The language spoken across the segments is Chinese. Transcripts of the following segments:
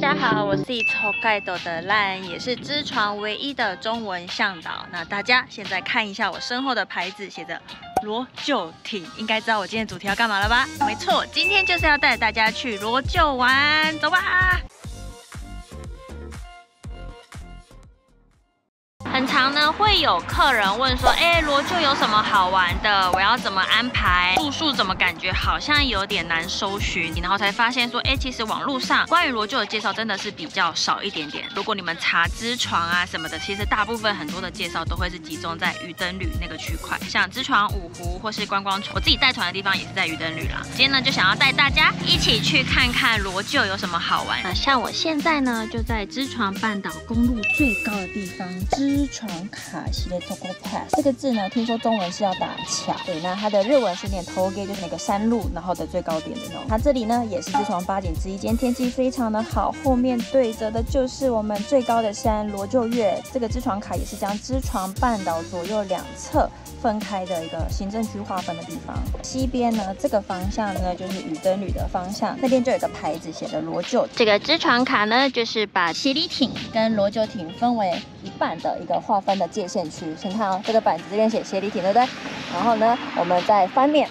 家好，我是Tokaido的赖恩，也是知床唯一的中文向导。那大家现在看一下我身后的牌子，写着罗臼町，应该知道我今天主题要干嘛了吧？没错，今天就是要带大家去罗臼玩，走吧！很常呢，会有客人问说，罗臼有什么好玩的？我要怎么安排？住宿怎么感觉好像有点难搜寻？然后才发现说，其实网络上关于罗臼的介绍真的是比较少一点点。如果你们查知床啊什么的，其实大部分很多的介绍都会是集中在鱼灯旅那个区块，像知床五湖或是观光船，我自己带团的地方也是在鱼灯旅啦。今天呢，就想要带大家一起去看看罗臼有什么好玩。像我现在呢，就在知床半岛公路最高的地方，知床卡西列 Toko Pass 这个字呢，听说中文是要打卡，对，那它的日文是念 Toge， 就是那个山路，然后的最高点的那种。它这里呢也是知床八景之一，今天天气非常的好，后面对着的就是我们最高的山罗臼岳。这个知床卡也是将知床半岛左右两侧分开的一个行政区划分的地方。西边呢，这个方向呢就是鱼灯旅的方向，那边就有一个牌子写的罗臼。这个知床卡呢，就是把斜里町跟罗臼町分为一半的一个划分的界限区。先看哦，这个板子这边写斜里町，对不对？然后呢，我们再翻面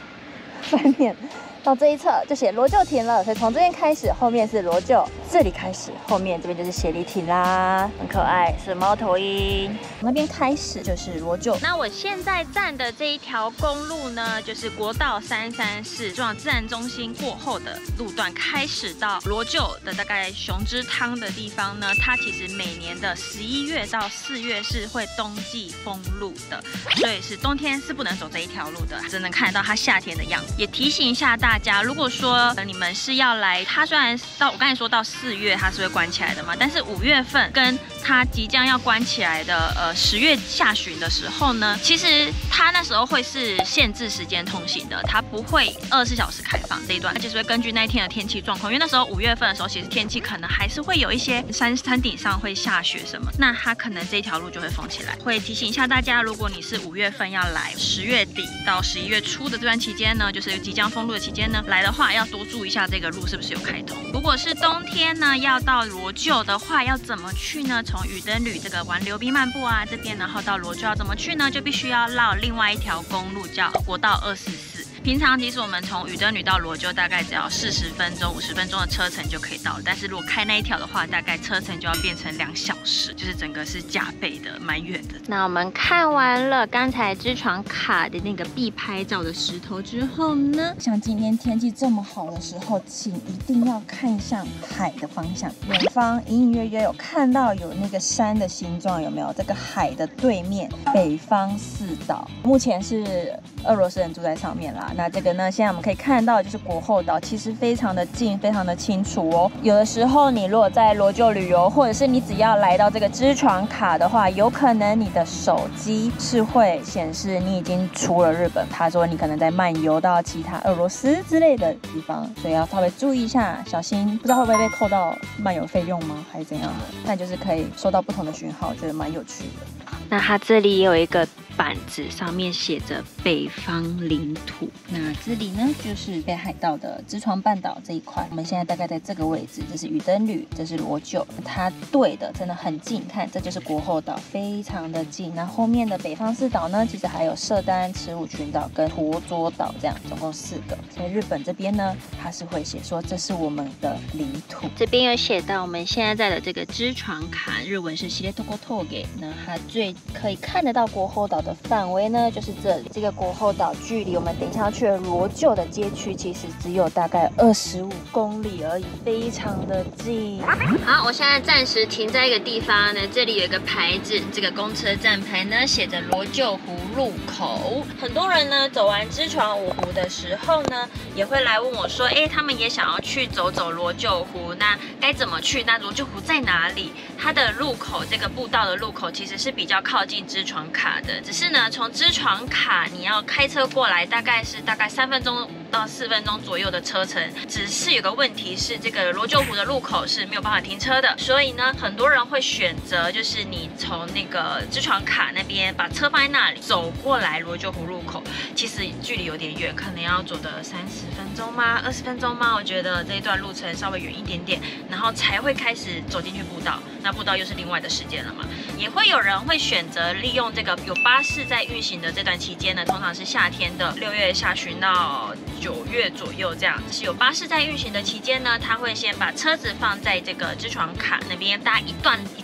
到这一侧就写罗臼町了，所以从这边开始，后面是罗臼，这里开始，后面这边就是斜里町啦，很可爱，是猫头鹰。那边开始就是罗臼。那我现在站的这一条公路呢，就是国道334，中央自然中心过后的路段，开始到罗臼的大概熊之汤的地方呢，它其实每年的11月到4月是会冬季封路的，所以是冬天是不能走这一条路的，只能看得到它夏天的样子。也提醒一下大家，如果说你们是要来，它虽然到我刚才说到4月它是会关起来的嘛，但是5月份跟它即将要关起来的10月下旬的时候呢，其实它那时候会是限制时间通行的，它不会24小时开放这一段，它就是会根据那一天的天气状况，因为那时候5月份的时候，其实天气可能还是会有一些山顶上会下雪什么，那它可能这条路就会封起来。会提醒一下大家，如果你是5月份要来，10月底到11月初的这段期间呢，就是即将封路的期间呢，来的话要多注意一下这个路是不是有开通。如果是冬天呢，要到罗臼的话，要怎么去呢？从鱼灯旅这个玩溜冰漫步啊这边，然后到罗臼要怎么去呢？就必须要绕另外一条公路，叫国道244。平常其实我们从鱼灯旅到罗臼大概只要40分钟、50分钟的车程就可以到了，但是如果开那一条的话，大概车程就要变成2小时，就是整个是加倍的，蛮远的。那我们看完了刚才知床卡的那个必拍照的石头之后呢，像今天天气这么好的时候，请一定要看向海的方向，远方隐隐约约有看到有那个山的形状，有没有？这个海的对面，北方四岛，目前是俄罗斯人住在上面啦。那这个呢，现在我们可以看到就是国后岛，其实非常的近，非常的清楚哦。有的时候你如果在罗臼旅游，或者是你只要来到这个知床卡的话，有可能你的手机是会显示你已经出了日本，他说你可能在漫游到其他俄罗斯之类的地方，所以要稍微注意一下，小心，不知道会不会被扣到漫游费用吗，还是怎样的？但就是可以收到不同的讯号，觉得蛮有趣的。那它这里有一个板子，上面写着北方领土。那这里呢，就是北海道的知床半岛这一块。我们现在大概在这个位置，这是鱼灯旅，这是罗臼，它对的真的很近，看这就是国后岛，非常的近。那后面的北方四岛呢，其实还有社丹、池武群岛跟陀佐岛，这样总共4个。在日本这边呢，它是会写说这是我们的领土。这边有写到我们现在在的这个知床卡，日文是 Shiretoko Toge， 那它最可以看得到国后岛的范围呢，就是这里。这个国后岛距离我们等一下要去的罗臼的街区，其实只有大概25公里而已，非常的近。好，我现在暂时停在一个地方呢，这里有一个牌子，这个公车站牌呢写着罗臼湖入口。很多人呢走完知床五湖的时候呢，也会来问我说，他们也想要去走走罗臼湖，那该怎么去？那罗臼湖在哪里？它的入口，这个步道的入口其实是比较靠近知床卡的，只是呢，从知床卡你要开车过来，大概3分钟到4分钟左右的车程。只是有个问题是，这个罗臼湖的路口是没有办法停车的，所以呢，很多人会选择就是你从那个支船卡那边把车放在那里，走过来罗臼湖路口。其实距离有点远，可能要走的30分钟吗？20分钟吗？我觉得这一段路程稍微远一点点，然后才会开始走进去步道。那步道又是另外的时间了嘛。也会有人会选择利用这个有巴士在运行的这段期间呢，通常是夏天的6月下旬到9月左右这样。是有巴士在运行的期间呢，他会先把车子放在这个支船卡那边搭一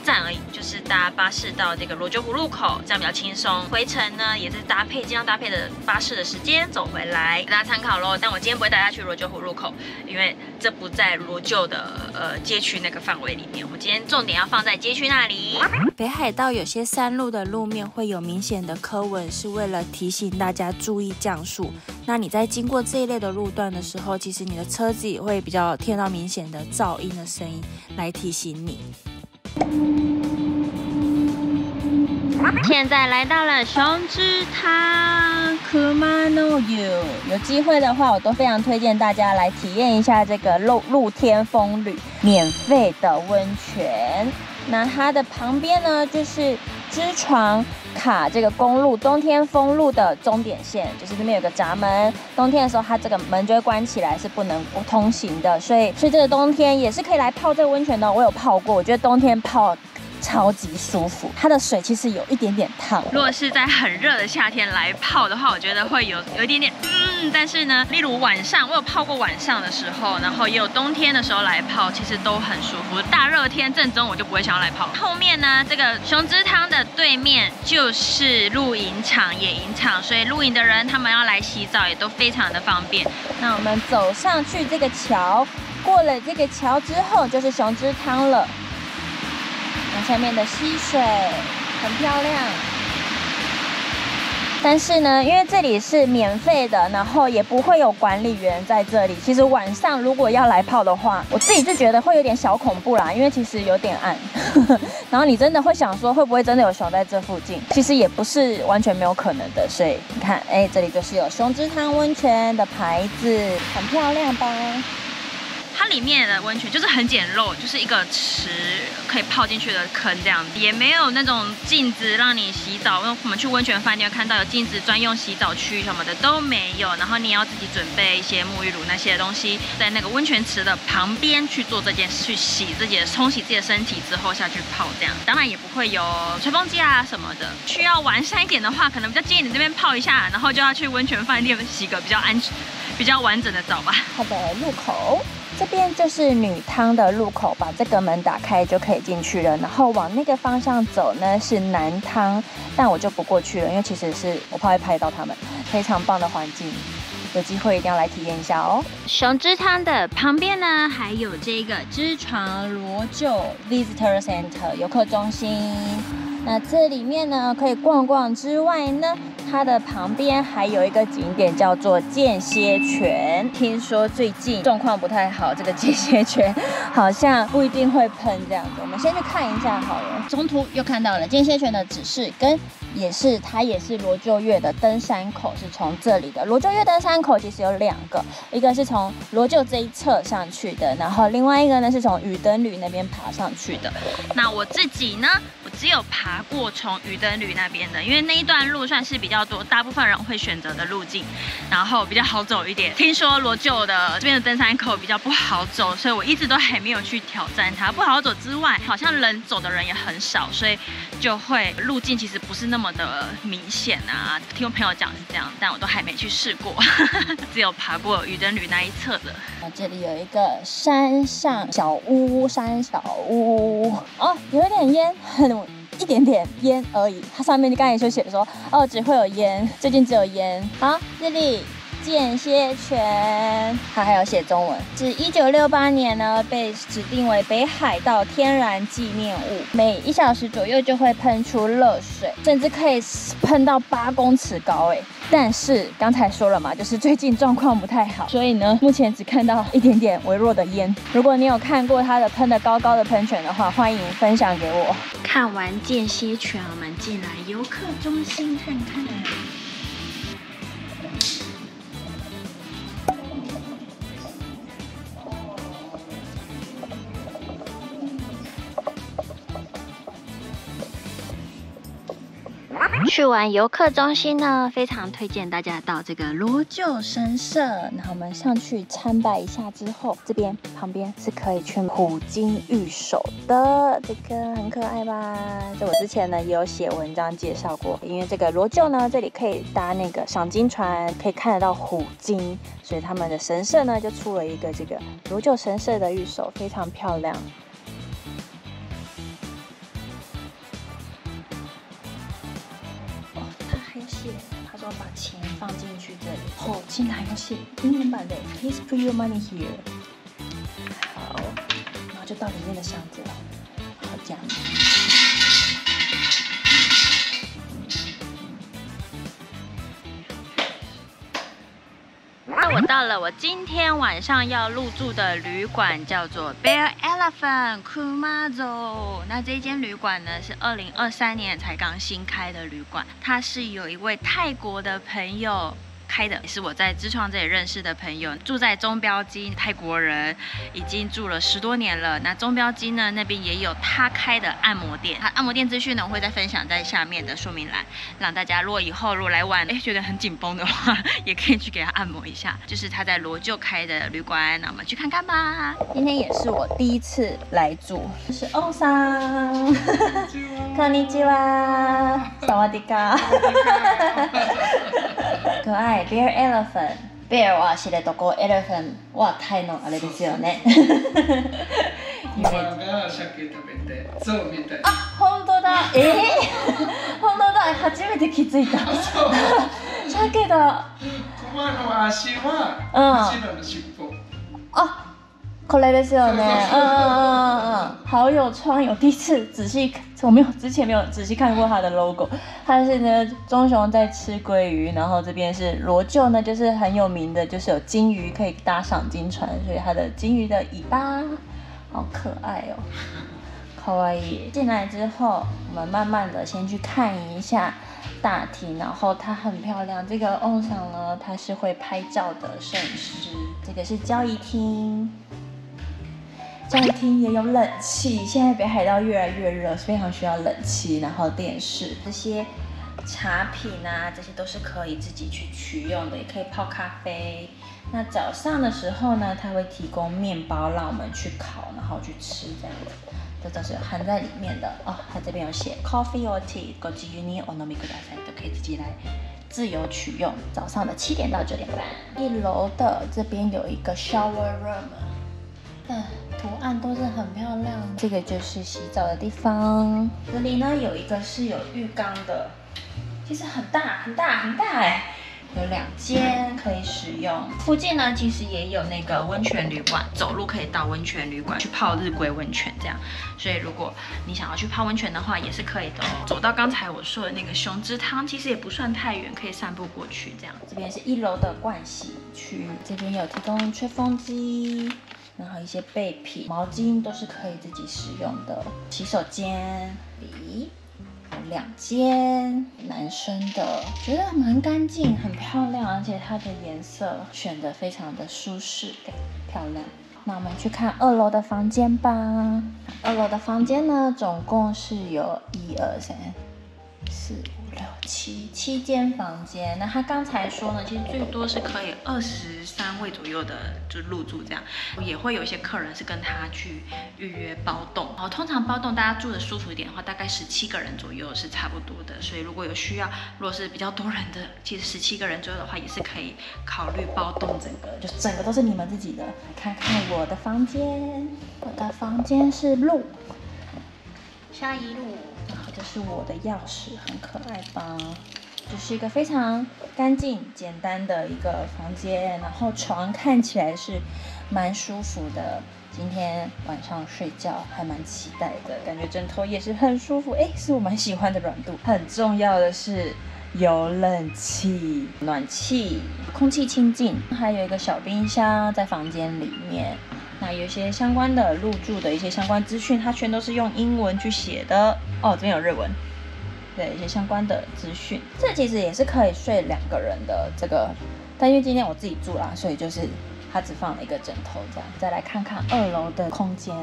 站而已，就是搭巴士到这个罗臼湖路口，这样比较轻松。回程呢也是尽量搭配的巴士的时间走回来，给大家参考咯。但我今天不会带大家去罗臼湖路口，因为这不在罗臼的街区那个范围里面。我们今天重点要放在街区那里。北海道有些山路的路面会有明显的刻纹，是为了提醒大家注意降速。那你在经过这一类的路段的时候，其实你的车子也会比较听到明显的噪音的声音来提醒你。现在来到了熊之汤 Kumano-yu， 有机会的话，我都非常推荐大家来体验一下这个露天风旅免费的温泉。那它的旁边呢，就是支船卡这个公路冬天封路的终点线，就是那边有个闸门，冬天的时候它这个门就会关起来，是不能通行的。所以这个冬天也是可以来泡这个温泉的。我有泡过，我觉得冬天泡超级舒服，它的水其实有一点点烫。如果是在很热的夏天来泡的话，我觉得会有一点点但是呢，例如晚上，我有泡过晚上的时候，然后也有冬天的时候来泡，其实都很舒服。大热天正中我就不会想要来泡。后面呢，这个熊之汤的对面就是露营场、野营场，所以露营的人他们要来洗澡也都非常的方便。那我们走上去这个桥，过了这个桥之后就是熊之汤了。下面的溪水很漂亮，但是呢，因为这里是免费的，然后也不会有管理员在这里。其实晚上如果要来泡的话，我自己就觉得会有点小恐怖啦，因为其实有点暗。然后你真的会想说，会不会真的有熊在这附近？其实也不是完全没有可能的。所以你看，这里就是有熊之汤温泉的牌子，很漂亮吧？它里面的温泉就是很简陋，就是一个池可以泡进去的坑这样子，也没有那种镜子让你洗澡。因为我们去温泉饭店看到有镜子专用洗澡区什么的都没有，然后你也要自己准备一些沐浴乳那些东西，在那个温泉池的旁边去做这件事，去冲洗自己的身体之后下去泡这样。当然也不会有吹风机啊什么的。需要完善一点的话，可能比较建议你这边泡一下，然后就要去温泉饭店洗个比较完整的澡吧。它的入口。这边就是女汤的入口，把这个门打开就可以进去了。然后往那个方向走呢是男汤，但我就不过去了，因为其实是我怕会拍到他们。非常棒的环境，有机会一定要来体验一下哦。熊之汤的旁边呢，还有这个支船罗臼 Visitor Center 游客中心。那这里面呢可以逛逛之外呢，它的旁边还有一个景点叫做间歇泉。听说最近状况不太好，这个间歇泉好像不一定会喷这样子。我们先去看一下好了。中途又看到了间歇泉的指示，跟它也是罗臼岳的登山口，是从这里的。罗臼岳登山口其实有2个，一个是从罗臼这一侧上去的，然后另外一个呢是从羽登吕那边爬上去的。那我自己呢，我只有爬过从羽登吕那边的，因为那一段路算是比较多，大部分人会选择的路径，然后比较好走一点。听说罗臼的这边的登山口比较不好走，所以我一直都还没有去挑战它。不好走之外，好像走的人也很少，所以就会路径其实不是那么的明显啊。听我朋友讲是这样，但我都还没去试过，只有爬过羽登吕那一侧的。这里有一个山上小屋，哦，有一点烟，一点点烟而已。它上面刚才就写说，哦，只会有烟，最近只有烟。好，这里间歇泉，它还有写中文，是1968年呢被指定为北海道天然纪念物，每1小时左右就会喷出热水，甚至可以喷到8公尺高哎。但是刚才说了嘛，就是最近状况不太好，所以呢，目前只看到一点点微弱的烟。如果你有看过它的喷得高高的喷泉的话，欢迎分享给我。看完间歇泉，我们进来游客中心看看。去完游客中心呢，非常推荐大家到这个罗臼神社。然后我们上去参拜一下之后，这边旁边是可以去虎鲸御守的，这个很可爱吧？这我之前呢也有写文章介绍过，因为这个罗臼呢，这里可以搭那个赏鲸船，可以看得到虎鲸，所以他们的神社呢就出了一个这个罗臼神社的御守，非常漂亮。他说把钱放进去这里。哦，竟然有写英文版的 ，Please put your money here。好，然后就到里面的箱子了。好，这样。那我到了我今天晚上要入住的旅馆，叫做 Bear Elephant Kumazo。那这间旅馆呢是2023年才刚新开的旅馆，它是有一位泰国的朋友开的，也是我在知创这里认识的朋友，住在中标基，泰国人，已经住了10多年了。那中标基呢那边也有他开的按摩店，他按摩店资讯呢我会再分享在下面的说明栏，让大家如果以后来玩，觉得很紧绷的话，也可以去给他按摩一下。就是他在罗臼开的旅馆，那我们去看看吧。今天也是我第一次来住，这是欧桑，こんにちは，萨瓦迪卡，可愛。Bear Elephant Bear は知床 Elephant はタイのあれですよね。馬が鮭食べて象みたいな。あ、本当だ。本当だ。初めて気づいた。鮭だ。馬の足は後ろの尻尾。あ。これですよね，好有创意！我第一次仔细，之前没有仔细看过它的 logo。它是呢，棕熊在吃鲑鱼，然后这边是罗臼呢，就是很有名的，就是有金鱼可以搭赏鲸船，所以它的金鱼的尾巴好可爱哦，可愛い。进来之后，我们慢慢的先去看一下大厅，然后它很漂亮。这个翁桑呢，他是会拍照的摄影师。这个是交易厅。交易厅也有冷气，现在北海道越来越热，非常需要冷气。然后电视这些茶品啊，这些都是可以自己去取用的，也可以泡咖啡。那早上的时候呢，它会提供面包让我们去烤，然后去吃这样子，这都是含在里面的哦。它这边有写 coffee or tea， ご自由にお飲みください，都可以自己来自由取用。早上的7点到9点半。1楼的这边有一个 shower room。图案都是很漂亮，这个就是洗澡的地方。这里呢有一个是有浴缸的，其实很大哎，有2间可以使用。附近呢其实也有那个温泉旅馆，走路可以到温泉旅馆去泡日归温泉这样。所以如果你想要去泡温泉的话，也是可以的哦。走到刚才我说的那个熊之汤，其实也不算太远，可以散步过去这样。这边是1楼的盥洗区，这边有提供吹风机。然后一些备品、毛巾都是可以自己使用的。洗手间里有2间，男生的，觉得蛮干净、很漂亮，而且它的颜色选得非常的舒适、漂亮。那我们去看2楼的房间吧。2楼的房间呢，总共是有1、2、3、4、5、6、7间房间。那他刚才说呢，其实最多是可以23位左右的就入住这样，也会有一些客人是跟他去预约包栋。然后通常包栋大家住的舒服一点的话，大概17个人左右是差不多的。所以如果有需要，如果是比较多人的，其实17个人左右的话，也是可以考虑包栋整个都是你们自己的。来看看我的房间，我的房间是路，下一路。然后这是我的钥匙，很可爱吧？就是一个非常干净简单的一个房间，然后床看起来是蛮舒服的。今天晚上睡觉还蛮期待的，感觉枕头也是很舒服，是我蛮喜欢的软度。很重要的是有冷气、暖气、空气清净，还有一个小冰箱在房间里面。那有一些相关的入住的一些相关资讯，它全都是用英文去写的哦。这边有日文，对一些相关的资讯。这其实也是可以睡2个人的这个，但因为今天我自己住啦，所以就是它只放了一个枕头这样。再来看看2楼的空间，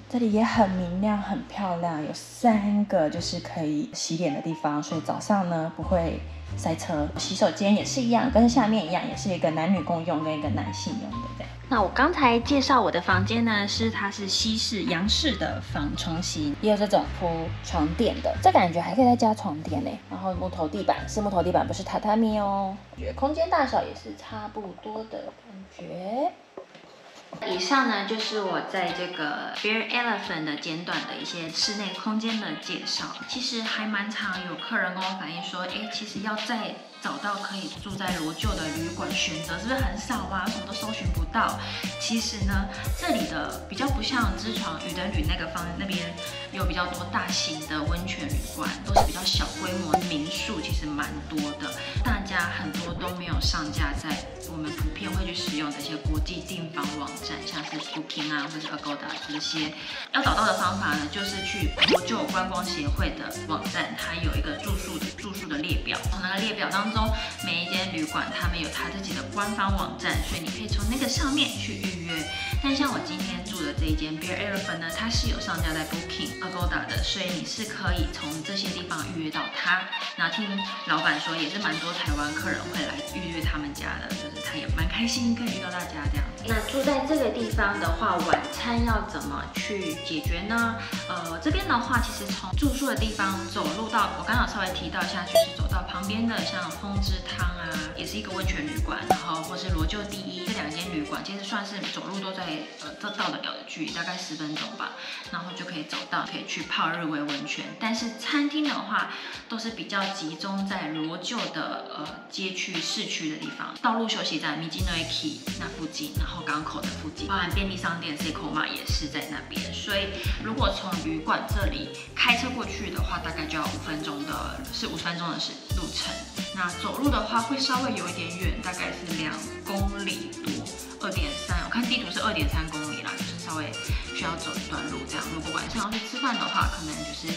这里也很明亮，很漂亮，有3个就是可以洗脸的地方，所以早上呢不会塞车。洗手间也是一样，跟下面一样，也是一个男女共用跟一个男性用的这样。那我刚才介绍我的房间呢，它是西式洋式的仿床型，也有这种铺床垫的，这感觉还可以再加床垫呢。然后木头地板是木头地板，不是榻榻米哦。觉得空间大小也是差不多的感觉。以上呢就是我在这个 Bear Elephant 的简短的一些室内空间的介绍。其实还蛮常有客人跟我反映说，其实要再找到可以住在罗臼的旅馆，选择是不是很少啊？什么都搜寻不到。其实呢，这里的比较不像知床雨灯旅那边有比较多大型的温泉旅馆，都是比较小规模的民宿，其实蛮多的。大家很多都没有上架在我们普遍会去使用这些国际订房网站，像是 Booking 啊或者 Agoda 这些。要找到的方法呢，就是去罗臼观光协会的网站，它有一个住宿的列表。从那个列表当中，每一间旅馆他们有他自己的官方网站，所以你可以从那个上面去预约。但像我今天住的这一间 Bear Elephant 呢，它是有上架在 Booking、Agoda 的，所以你是可以从这些地方预约到它。那听老板说，也是蛮多台湾客人会来预约他们家的，就是他也蛮开心可以遇到大家这样。那住在这个地方的话，晚餐要怎么去解决呢？这边的话，其实从住宿的地方走路到，我刚好稍微提到一下，就是走到旁边的像风之汤啊，也是一个温泉旅馆，然后或是罗臼第一这2间旅馆，其实算是走路都在到得了的距离，大概10分钟吧，然后就可以走到，可以去泡日威温泉。但是餐厅的话，都是比较集中在罗臼的街区市区的地方，道路休息站 Michinoeki 那附近，然后港口的附近，包含便利商店 Seikoma 也是在那边。所以如果从旅馆这里开车过去的话，大概就要50分钟的路程。那走路的话会稍微有一点远，大概是2公里多，2.3，我看地图是2.3公里啦，就是稍微需要走一段路这样。如果晚上要去吃饭的话，可能就是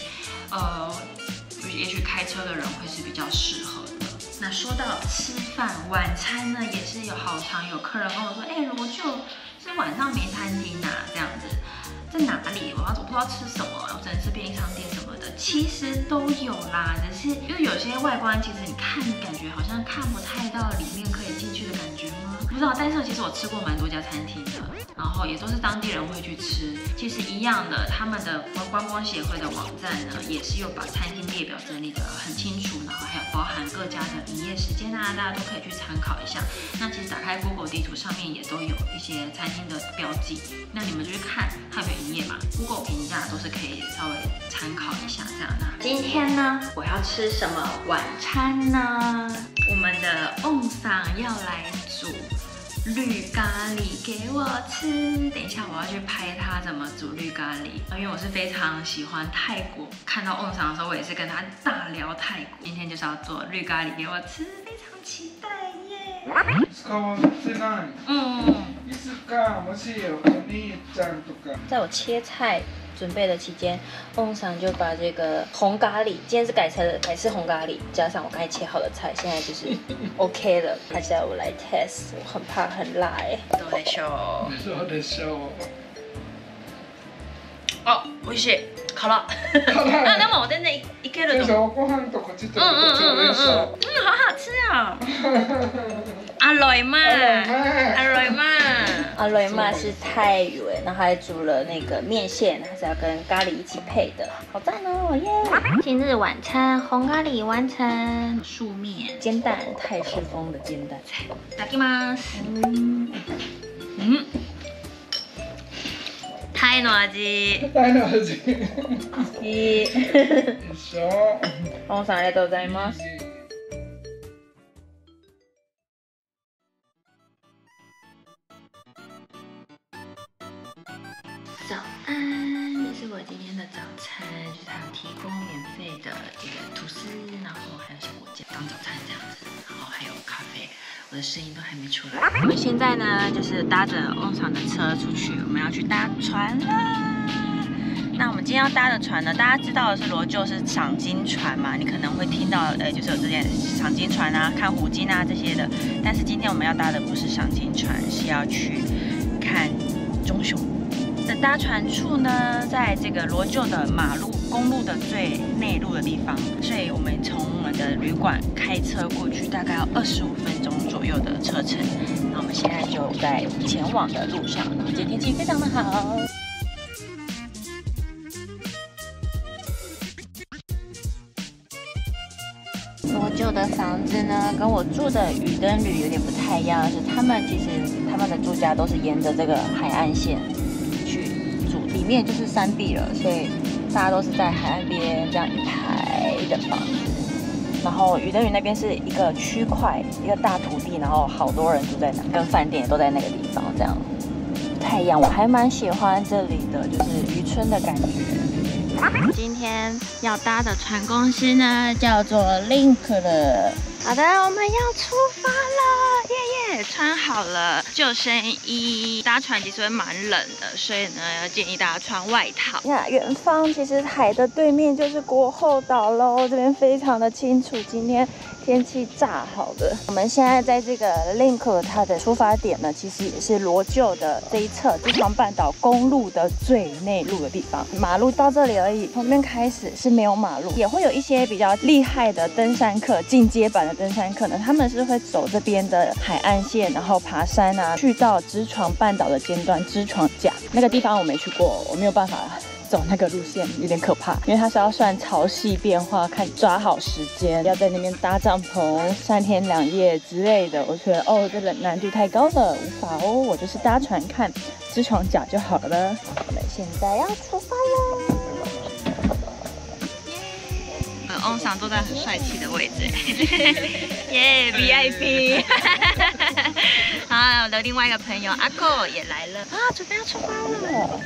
也许开车的人会是比较适合的。那说到吃饭，晚餐呢也是好常有客人跟我说，罗臼是晚上没餐厅啊，这样子。在哪里？我不知道吃什么，我只能吃便利商店什么的。其实都有啦，只是因为有些外观其实你看感觉好像看不太到里面可以进去的感觉吗？不知道，但是其实我吃过蛮多家餐厅的，然后也都是当地人会去吃。其实一样的，他们的观光协会的网站呢，也是有把餐厅列表整理得很清楚，然后还有包含各家的营业时间啊，大家都可以去参考一下。那其实打开 Google 地图上面也都有一些餐厅的标记，那你们就去看它有没有营业嘛 ，Google 评价都是可以稍微参考一下这样的。今天呢，我要吃什么晚餐呢？我们的翁桑要来煮绿咖喱给我吃。等一下我要去拍他怎么煮绿咖喱，因为我是非常喜欢泰国。看到翁桑的时候，我也是跟他大聊泰国。今天就是要做绿咖喱给我吃，非常期待耶。在我切菜准备的期间，翁桑就把这个红咖喱，今天是改吃红咖喱，加上我刚才切好的菜，现在就是 OK 了。大家我来 test， 我很怕很辣どうでしょう？そうでしょう。あ、美味しい。辛。あ、でも全然いけると思う。ご飯とこっちとこっちでしょ。好好吃啊！阿瑞嘛，阿瑞嘛，阿瑞嘛是泰语，然后还煮了那个面线，它是要跟咖喱一起配的，好赞哦耶！今日晚餐红咖喱完成，素面煎蛋，泰式风的煎蛋。いただきます。タイの味。タイの味。いい。一緒。翁さんありがとうございます。早安，这是我今天的早餐，就是他们提供免费的这个吐司，然后还有小果酱当早餐这样子，然后还有咖啡。我的声音都还没出来。我们现在呢，就是搭着翁桑的车出去，我们要去搭船了。那我们今天要搭的船呢，大家知道的是罗臼是赏金船嘛，你可能会听到，就是有这件赏金船啊、看虎鲸啊这些的。但是今天我们要搭的不是赏金船，是要去看棕熊。的搭船处呢，在这个罗臼的公路的最内陆的地方，所以我们从我们的旅馆开车过去，大概要25分钟左右的车程。那我们现在就在前往的路上，然后今天天气非常的好。罗臼的房子呢，跟我住的雨灯旅有点不太一样，是他们的住家都是沿着这个海岸线去住，里面就是山壁了，所以大家都是在海岸边这样一排的房子。然后雨灯旅那边是一个区块，一个大土地，然后好多人住在那，跟饭店也都在那个地方，这样不太一样。我还蛮喜欢这里的，就是渔村的感觉。今天要搭的船公司呢，叫做 Link 了。好的，我们要出发了，耶耶！穿好了救生衣，搭船其实会蛮冷的，所以呢，要建议大家穿外套。呀，远方其实海的对面就是国后岛喽，这边非常的清楚。今天天气炸好的，我们现在在这个 Link 它的出发点呢，其实也是罗臼的这一侧知床半岛公路的最内陆的地方，马路到这里而已，从这边开始是没有马路，也会有一些比较厉害的登山客，进阶版的登山客呢，他们是会走这边的海岸线，然后爬山啊，去到知床半岛的尖端知床岬那个地方我没去过，我没有办法走那个路线，有点可怕，因为它是要算潮汐变化，抓好时间，要在那边搭帐篷3天2夜之类的。我觉得这个难度太高了，无法哦。我就是搭船看知床岬就好了。我们现在要出发喽！翁桑坐在很帅气的位置，耶 VIP。好，我的另外一个朋友阿扣也来了啊，准备要出发了。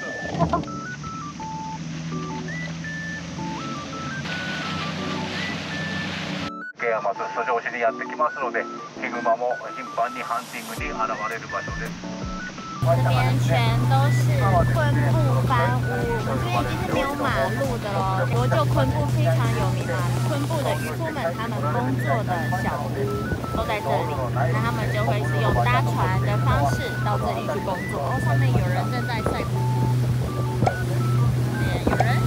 まず遡上市でやってきますので、ヒグマも頻繁にハンティングに現れる場所です。这边全都是昆布帆屋，我们这边已经是没有马路的咯。罗臼昆布非常有名嘛，昆布的渔夫们他们工作的小屋都在这里，那他们就会是用搭船的方式到这里去工作。上面有人正在晒昆布，有人。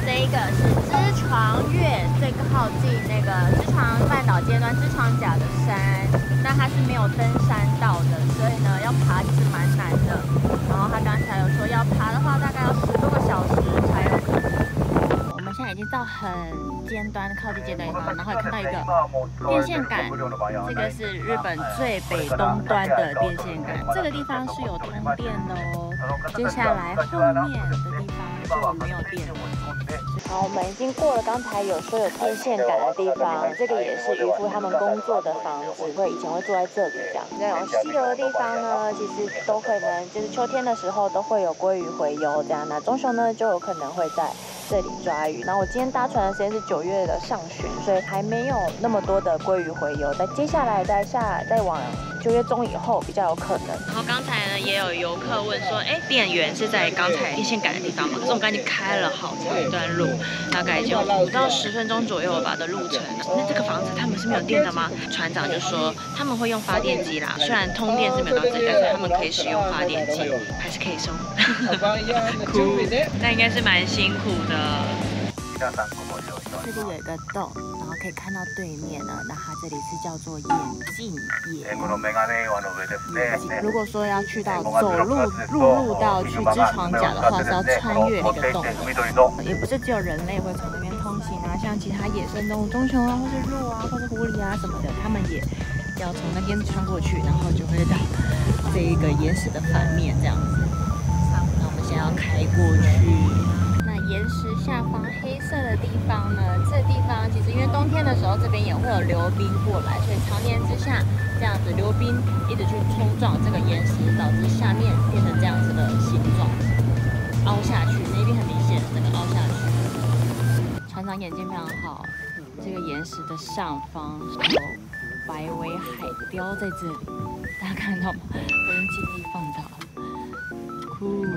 这一个是知床岳，最靠近那个知床半岛尖端知床岬的山，那它是没有登山道的，所以呢要爬其实蛮难的。然后他刚才有说要爬的话，大概要10多个小时才有可能。我们现在已经到很尖端，靠近尖端地方，然后也看到一个电线杆，这个是日本最北东端的电线杆，这个地方是有通电的哦。接下来后面的地方就没有电了。好，我们已经过了刚才有说有电线杆的地方，这个也是渔夫他们工作的房子，以前会住在这里这样。那种溪流的地方呢，其实都会呢，就是秋天的时候都会有鲑鱼洄游这样。那中雄呢就有可能会在这里抓鱼。那我今天搭船的时间是9月的上旬，所以还没有那么多的鲑鱼洄游。但接下来再往9月中以后比较有可能。然后刚才呢也有游客问说，电源是在刚才电线杆的地方吗？可是我们刚才已经开了好长一段路，大概已经有5到10分钟左右吧的路程。那这个房子他们是没有电的吗？船长就说他们会用发电机啦，虽然通电是没有到这里，但是他们可以使用发电机，还是可以收。那应该是蛮辛苦的。这里有一个洞，然后可以看到对面呢。那它这里是叫做眼镜岩。如果说要去到走路陆路到去知床岬的话，是要穿越那个洞的。也不是只有人类会从那边通行啊，像其他野生动物，棕熊啊，或是鹿啊，或是狐狸啊什么的，它们也要从那边穿过去，然后就会到这一个岩石的反面这样子。那我们现在要开过去。岩石下方黑色的地方呢，这地方其实因为冬天的时候这边也会有流冰过来，所以常年之下这样子流冰一直去冲撞这个岩石，导致下面变成这样子的形状，凹下去，那边很明显整个凹下去。船长眼睛非常好，这个岩石的上方有白尾海雕在这里，大家看到吗？我用镜力放大了，酷，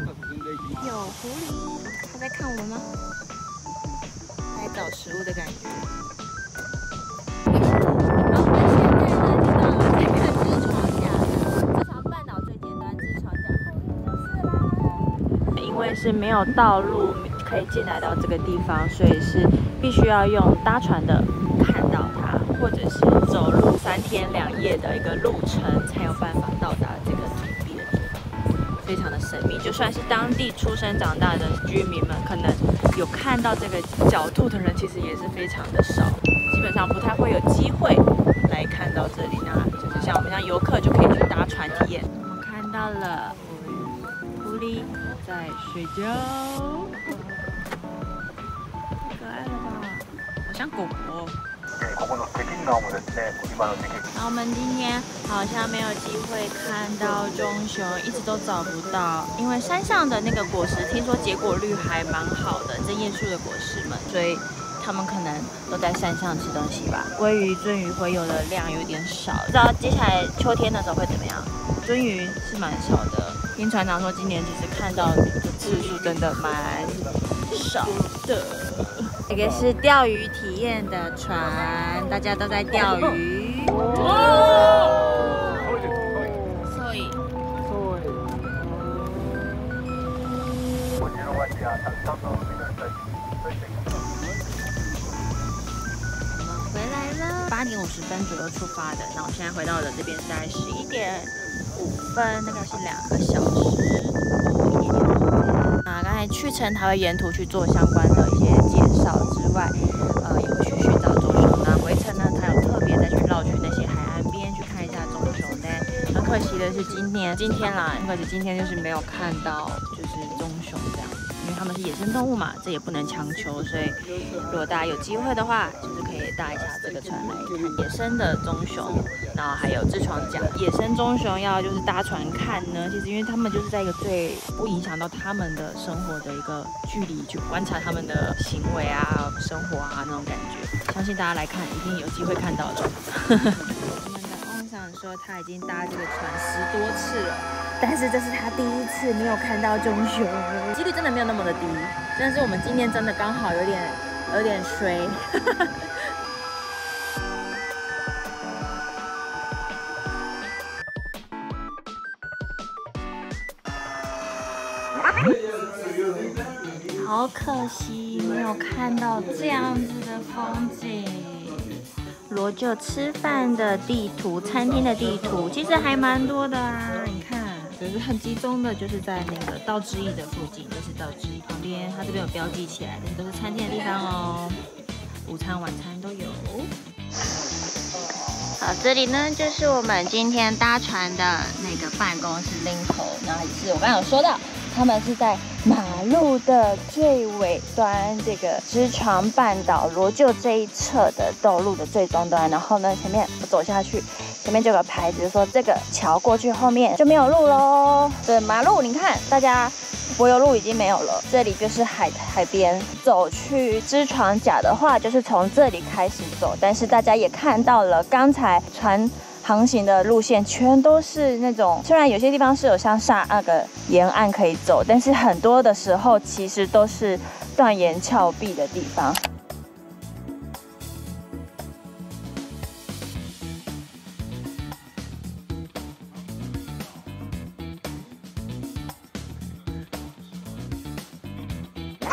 有狐狸。在看我们吗？在找食物的感觉。然后我们现在呢，就到这个知床岬，知床半岛最尖端知床岬后面就是啦。是没有道路可以进来到这个地方，所以是必须要用搭船的看到它，或者是走路3天2夜的一个路程才有办法到达这个土地的地方，非常的神秘。就算是当地出生长大的居民们，可能有看到这个角度的人，其实也是非常的少，基本上不太会有机会来看到这里。那就是像我们像游客就可以去搭船体验。我们看到了狐狸在睡觉，可爱了吧？好像狗狗。ここの関川もですね、今の時期。那我们今天好像没有机会看到棕熊，一直都找不到，因为山上的那个果实听说结果率还蛮好的，针叶树的果实们，所以他们可能都在山上吃东西吧。鲑鱼、鳟鱼洄游的量有点少，不知道接下来秋天的时候会怎么样？鳟鱼是蛮少的，听船长说今年其实看到的次数真的蛮少的。这个是钓鱼体验的船，大家都在钓鱼。所以，回来了，8点50分左右出发的。那我现在回到了这边是大概11点5分，大概是2个小时。刚才去程它会沿途去做相关的一些介绍之外，也会去寻找棕熊。那回程呢，它有特别再去绕去那些海岸边去看一下棕熊呢。很可惜的是今天啦，很可惜今天就是没有看到就是棕熊这样，因为它们是野生动物嘛，这也不能强求。所以如果大家有机会的话，就是可以搭一下这个船来看野生的棕熊，然后还有痔疮甲。野生棕熊要就是搭船看呢，其实因为他们就是在一个最不影响到他们的生活的一个距离去观察他们的行为啊、生活啊那种感觉，相信大家来看一定有机会看到的。我们的翁上说他已经搭这个船10多次了，但是这是他第一次没有看到棕熊，几率真的没有那么的低，真的是我们今天真的刚好有点衰。好可惜，没有看到这样子的风景。罗臼吃饭的地图、餐厅的地图其实还蛮多的啊，你看，只是很集中的，就是在那个道之驿的附近，这是道之驿旁边，它这边有标记起来，这都是餐厅的地方哦，午餐、晚餐都有。好，这里呢就是我们今天搭船的那个办公室林口，然后也是我刚刚有说到，他们是在马路的最尾端，这个知床半岛罗臼这一侧的道路的最终端。然后呢，前面我走下去，前面就有个牌子说这个桥过去后面就没有路喽。这马路你看，大家柏油路已经没有了，这里就是海边。走去知床甲的话，就是从这里开始走。但是大家也看到了，刚才船航行的路线全都是那种，虽然有些地方是有像那个沿岸可以走，但是很多的时候其实都是断岩峭壁的地方。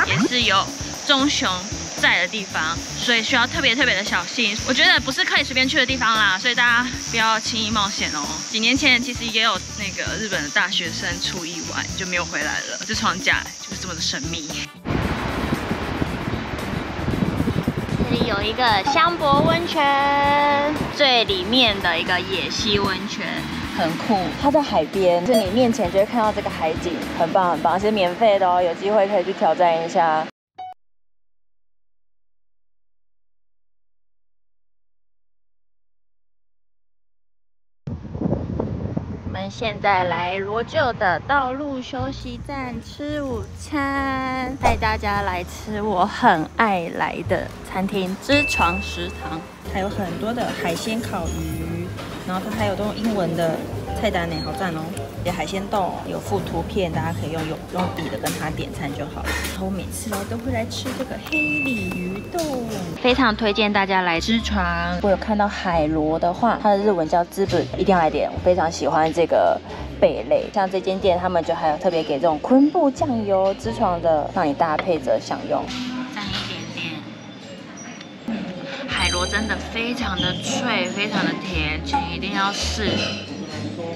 也是有棕熊在的地方，所以需要特别的小心。我觉得不是可以随便去的地方啦，所以大家不要轻易冒险哦。几年前其实也有那个日本的大学生出意外就没有回来了，痔疮甲就是这么的神秘。这里有一个香博温泉，最里面的一个野溪温泉。很酷，它在海边，就你面前就会看到这个海景，很棒很棒，是免费的哦，有机会可以去挑战一下。我们现在来罗臼的道路休息站吃午餐，带大家来吃我很爱来的餐厅知床食堂，还有很多的海鲜烤鱼。然后它还有都用英文的菜单呢，好赞哦！接海鲜冻，有附图片，大家可以用笔的跟他点餐就好了。然后我每次来都会来吃这个黑鲤鱼冻，非常推荐大家来知床。如果有看到海螺的话，它的日文叫滋本，一定要来点。我非常喜欢这个贝类，像这间店他们就还有特别给这种昆布酱油知床的，让你搭配着享用。蘸一点点。海螺真的非常的脆，非常的甜，请一定要试，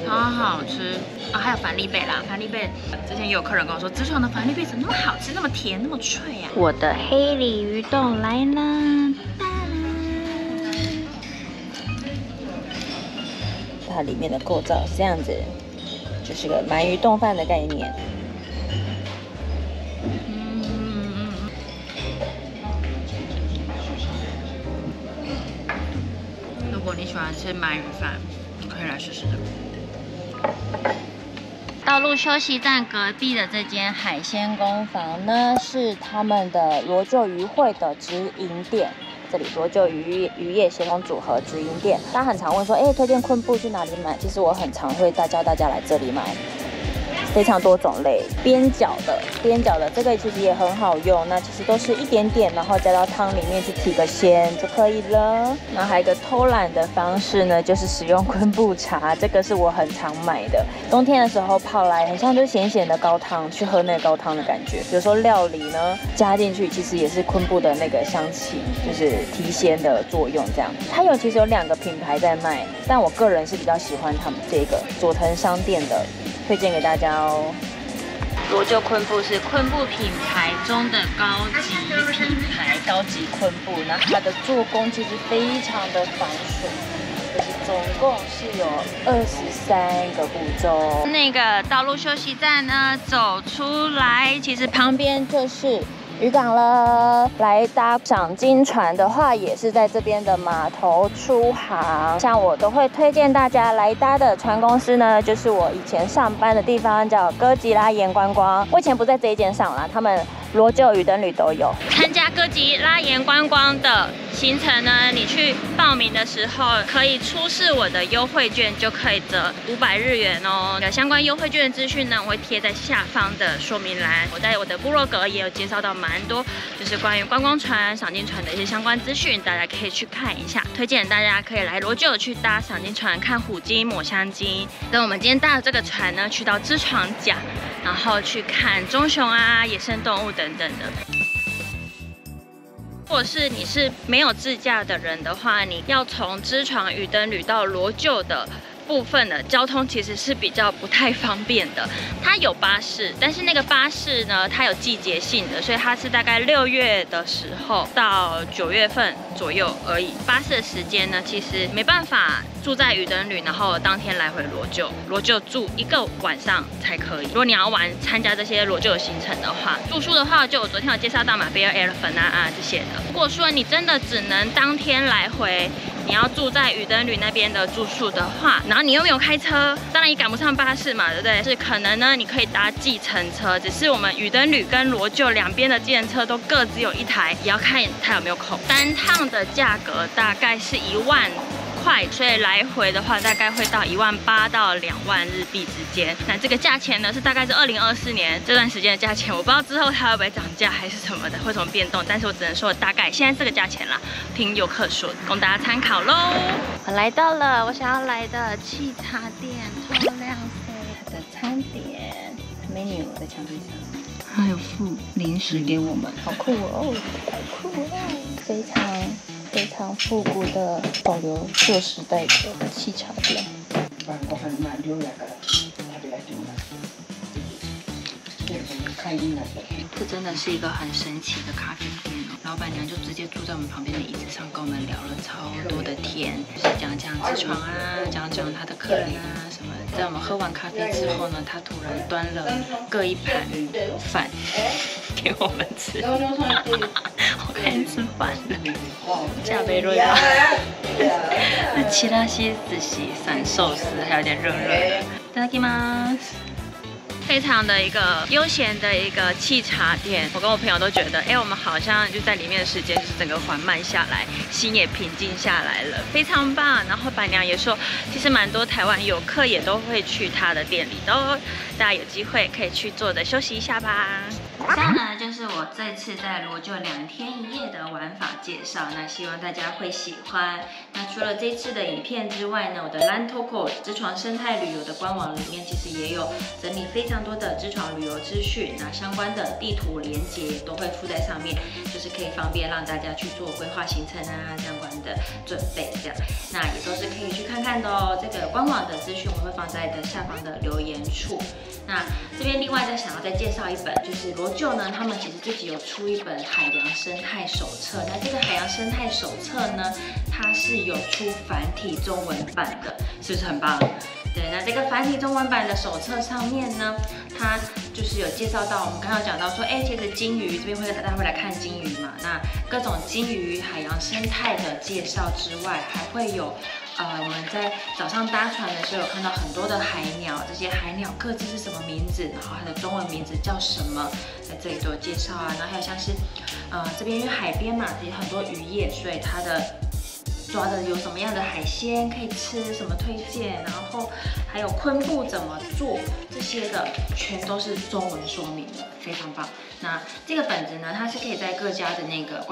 超好吃啊！还有帆立贝啦，帆立贝之前也有客人跟我说，知床的帆立贝怎么那么好吃，那么甜，那么脆啊！我的黑鲤鱼冻来啦！它里面的构造是这样子，就是个鳗鱼冻饭的概念。如果你喜欢吃鳗鱼饭，可以来试试这个。道路休息站隔壁的这间海鲜工坊呢，是他们的罗臼鱼会的直营店。这里罗臼渔业协同组合直营店，大家很常问说，推荐昆布去哪里买？其实我很常会教大家来这里买。非常多种类，边角的这个其实也很好用，那其实都是一点点，然后加到汤里面去提个鲜就可以了。那还有一个偷懒的方式呢，就是使用昆布茶，这个是我很常买的，冬天的时候泡来，很像就是咸咸的高汤，去喝那个高汤的感觉。有时候料理呢加进去，其实也是昆布的那个香气，就是提鲜的作用这样。它其实有2个品牌在卖，但我个人是比较喜欢他们这个佐藤商店的。推荐给大家哦。罗臼昆布是昆布品牌中的高级品牌，高级昆布。那它的做工其实非常的繁琐，就是总共是有23个步骤。那个道路休息站呢，走出来，其实旁边就是渔港了。来搭赏金船的话，也是在这边的码头出航。像我都会推荐大家来搭的船公司呢，就是我以前上班的地方，叫哥吉拉岩观光。我以前不在这一间上啦，他们罗臼渔灯旅都有。参加哥吉拉岩观光的行程呢，你去报名的时候可以出示我的优惠券，就可以折500日元哦。相关优惠券的资讯呢，我会贴在下方的说明栏。我在我的部落格也有介绍到蛮多，就是关于观光船、赏金船的一些相关资讯，大家可以去看一下。推荐大家可以来罗臼去搭赏金船，看虎鲸、抹香鲸。那我们今天搭的这个船呢，去到知床岬，然后去看棕熊啊、野生动物等等的。如果是你是没有自驾的人的话，你要从知床渔灯旅到罗臼的部分的交通其实是比较不太方便的。它有巴士，但是那个巴士呢，它有季节性的，所以它是大概6月的时候到9月份左右而已。巴士的时间呢，其实没办法住在渔灯旅，然后当天来回罗臼，罗臼住1个晚上才可以。如果你要参加这些罗臼的行程的话，住宿的话，就我昨天有介绍到嘛，Bear Elephant啊这些的。如果说你真的只能当天来回，你要住在渔灯旅那边的住宿的话，然后你又没有开车，当然也赶不上巴士嘛，对不对？是可能呢，你可以搭计程车，只是我们渔灯旅跟罗臼两边的计程车都各自有1台，也要看它有没有空。单趟的价格大概是1万块，所以来回的话大概会到18000到2万日币之间。那这个价钱呢，是大概是2024年这段时间的价钱，我不知道之后它会不会涨价还是什么的，会什么变动，但是我只能说大概现在这个价钱啦，听游客说，供大家参考喽。我来到了我想要来的气茶店透亮飞的餐点 menu 在墙壁上，还有附零食给我们，好酷哦，好酷哦，非常复古的保留旧时代的气茶店。这真的是一个很神奇的咖啡店哦！老板娘就直接坐在我们旁边的椅子上，跟我们聊了超多的天，就是讲知床啊，讲他的客人啊什么。在我们喝完咖啡之后呢，他突然端了各1盘饭给我们吃，我开始吃饭了，加杯瑞吧。那其他些仔细散寿司，还有点热热的。いただきます。非常的一个悠闲的一个沏茶店。我跟我朋友都觉得，我们好像就在里面的时间就是整个缓慢下来，心也平静下来了，非常棒。然后板娘也说，其实蛮多台湾游客也都会去她的店里的，大家有机会可以去坐着休息一下吧。以上呢就是我这次在罗臼2天1夜的玩法介绍，那希望大家会喜欢。那除了这次的影片之外呢，我的 Lantoko 知床生态旅游的官网里面其实也有整理非常多的知床旅游资讯，那相关的地图连结也都会附在上面，就是可以方便让大家去做规划行程啊，相关的准备这样，那也都是可以去看看的哦。这个官网的资讯我会放在的下方的留言处。那这边另外再想要再介绍一本，就是罗臼呢，他们其实自己有出一本海洋生态手册。那这个海洋生态手册呢，它是有出繁体中文版的，是不是很棒？对，那这个繁体中文版的手册上面呢，它就是有介绍到，我们刚刚讲到说，其实金鱼这边大家会来看金鱼嘛，那各种金鱼海洋生态的介绍之外，还会有我们在早上搭船的时候有看到很多的海鸟，这些海鸟各自是什么名字，然后它的中文名字叫什么，在这里都有介绍啊。然后还有像是这边因为海边嘛，也很多渔业，所以它的抓的有什么样的海鲜可以吃，什么推荐，然后还有昆布怎么做，这些的全都是中文说明的，非常棒。那这个本子呢，它是可以在各家的那个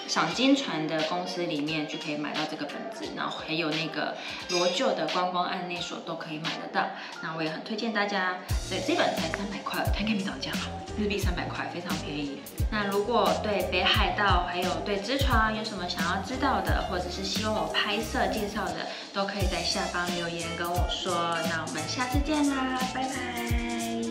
赏金船的公司里面就可以买到这个本子，然后还有那个罗臼的观光案内所都可以买得到。那我也很推荐大家，对，这本才300块，它应该没涨价吧？日币300块，非常便宜。那如果对北海道还有对知床有什么想要知道的，或者是希望我拍摄介绍的，都可以在下方留言跟我说。那我们下次见啦，拜拜。